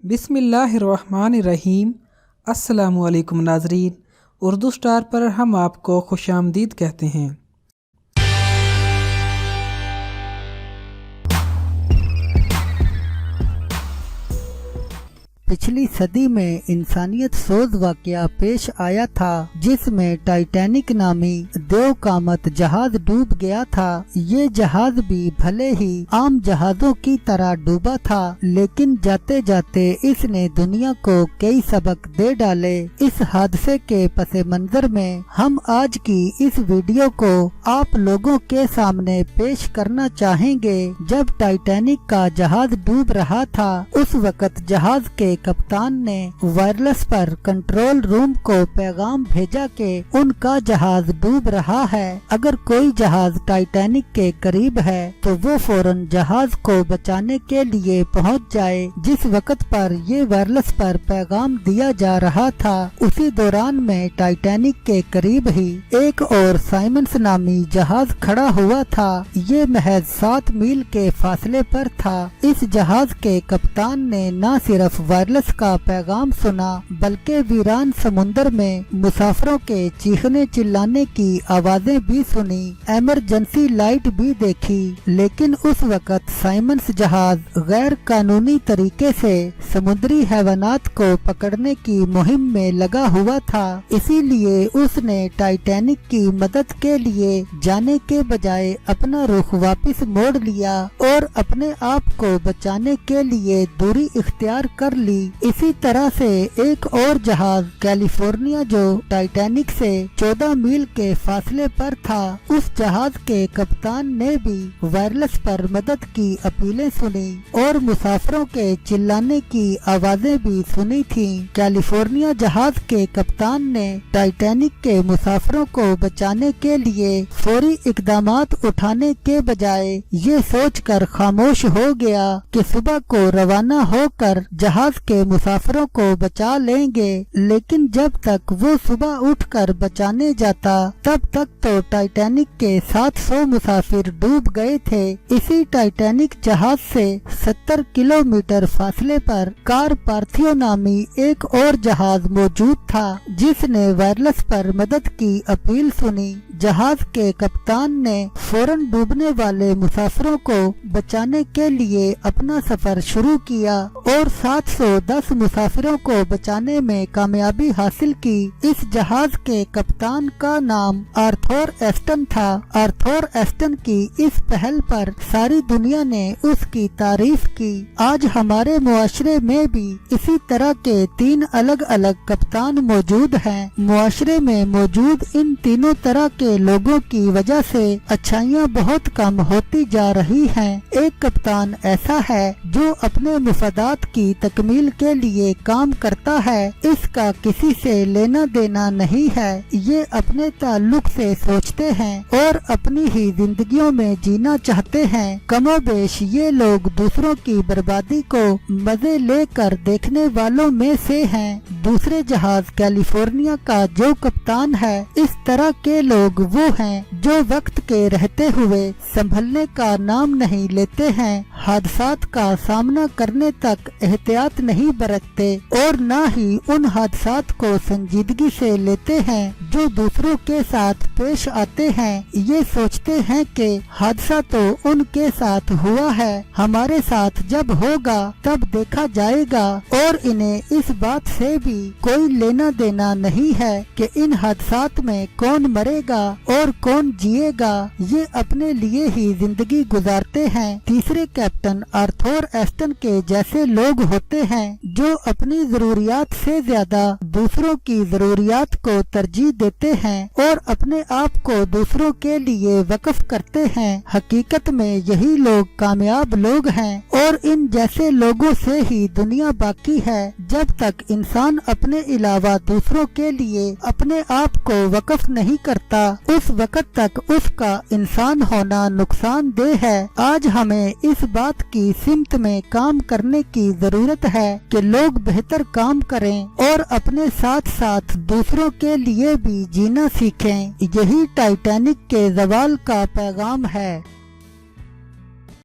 बिस्मिल्लाहिर्रहमानिर्रहीम। अस्सलामुअलैकुम नाज़रीन, उर्दू स्टार पर हम आपको खुशामदीद कहते हैं। पिछली सदी में इंसानियत सोज वाकया पेश आया था जिसमें टाइटैनिक नामी देवकामत जहाज डूब गया था। ये जहाज भी भले ही आम जहाजों की तरह डूबा था, लेकिन जाते जाते इसने दुनिया को कई सबक दे डाले। इस हादसे के पस मंजर में हम आज की इस वीडियो को आप लोगों के सामने पेश करना चाहेंगे। जब टाइटैनिक का जहाज डूब रहा था, उस वक्त जहाज के कप्तान ने वायरलेस पर कंट्रोल रूम को पैगाम भेजा कि उनका जहाज डूब रहा है। अगर कोई जहाज टाइटैनिक के करीब है तो वो फौरन जहाज को बचाने के लिए पहुंच जाए। जिस वक्त पर ये वायरलेस पर पैगाम दिया जा रहा था, उसी दौरान में टाइटैनिक के करीब ही एक और साइमंस नामी जहाज खड़ा हुआ था। ये महज 7 मील के फासले पर था। इस जहाज के कप्तान ने न सिर्फ वायरलेस का पैगाम सुना, बल्कि वीरान समुंदर में मुसाफिरों के चीखने चिल्लाने की आवाजें भी सुनी, इमरजेंसी लाइट भी देखी। लेकिन उस वक्त साइमंस जहाज गैर कानूनी तरीके से समुद्री हैवानात को पकड़ने की मुहिम में लगा हुआ था। इसीलिए उसने टाइटैनिक की मदद के लिए जाने के बजाय अपना रुख वापस मोड़ लिया और अपने आप को बचाने के लिए दूरी इख्तियार कर ली। इसी तरह से एक और जहाज कैलिफोर्निया जो टाइटैनिक से 14 मील के फासले पर था, उस जहाज के कप्तान ने भी वायरलेस पर मदद की अपीलें सुनी और मुसाफिरों के चिल्लाने की आवाजें भी सुनी थीं। कैलिफोर्निया जहाज के कप्तान ने टाइटैनिक के मुसाफिरों को बचाने के लिए फौरी इकदामात उठाने के बजाय ये सोचकर खामोश हो गया कि सुबह को रवाना होकर जहाज के मुसाफिरों को बचा लेंगे। लेकिन जब तक वो सुबह उठकर बचाने जाता, तब तक तो टाइटैनिक के 700 मुसाफिर डूब गए थे। इसी टाइटैनिक जहाज से 70 किलोमीटर फासले पर कार पार्थियो नामी एक और जहाज मौजूद था, जिसने वायरलेस पर मदद की अपील सुनी। जहाज के कप्तान ने फौरन डूबने वाले मुसाफिरों को बचाने के लिए अपना सफर शुरू किया और 710 मुसाफिरों को बचाने में कामयाबी हासिल की। इस जहाज के कप्तान का नाम आर्थर एस्टन था। आर्थर एस्टन की इस पहल पर सारी दुनिया ने उसकी तारीफ की। आज हमारे मुआशरे में भी इसी तरह के 3 अलग अलग कप्तान मौजूद हैं। मुआशरे में मौजूद इन तीनों तरह के लोगों की वजह से अच्छाइयाँ बहुत कम होती जा रही हैं। एक कप्तान ऐसा है जो अपने मुफादात की तकमील के लिए काम करता है। इसका किसी से लेना देना नहीं है। ये अपने ताल्लुक से सोचते हैं और अपनी ही जिंदगियों में जीना चाहते हैं। कमोबेश ये लोग दूसरों की बर्बादी को मजे लेकर देखने वालों में से हैं। दूसरे जहाज कैलिफोर्निया का जो कप्तान है, इस तरह के लोग वो हैं जो वक्त के रहते हुए संभलने का नाम नहीं लेते हैं, हादसात का सामना करने तक एहतियात नहीं बरतते और न ही उन हादसात को संजीदगी से लेते हैं जो दूसरों के साथ पेश आते हैं। ये सोचते हैं कि हादसा तो उनके साथ हुआ है, हमारे साथ जब होगा तब देखा जाएगा, और इन्हें इस बात से भी कोई लेना देना नहीं है कि इन हादसात में कौन मरेगा और कौन जिएगा। ये अपने लिए ही जिंदगी गुजारते हैं। तीसरे कैप्टन आर्थर एस्टन के जैसे लोग होते हैं जो अपनी जरूरियात से ज्यादा दूसरों की जरूरियात को तरजीह देते हैं और अपने आप को दूसरों के लिए वक्फ करते हैं। हकीकत में यही लोग कामयाब लोग हैं और इन जैसे लोगों से ही दुनिया बाकी है। जब तक इंसान अपने अलावा दूसरों के लिए अपने आप को वक्फ नहीं करता, उस वक्त तक उसका इंसान होना नुकसानदेह है। आज हमें इस बात की सिमत में काम करने की जरूरत है कि लोग बेहतर काम करें और अपने साथ साथ दूसरों के लिए भी जीना सीखें। यही टाइटैनिक के ज़वाल का पैगाम है।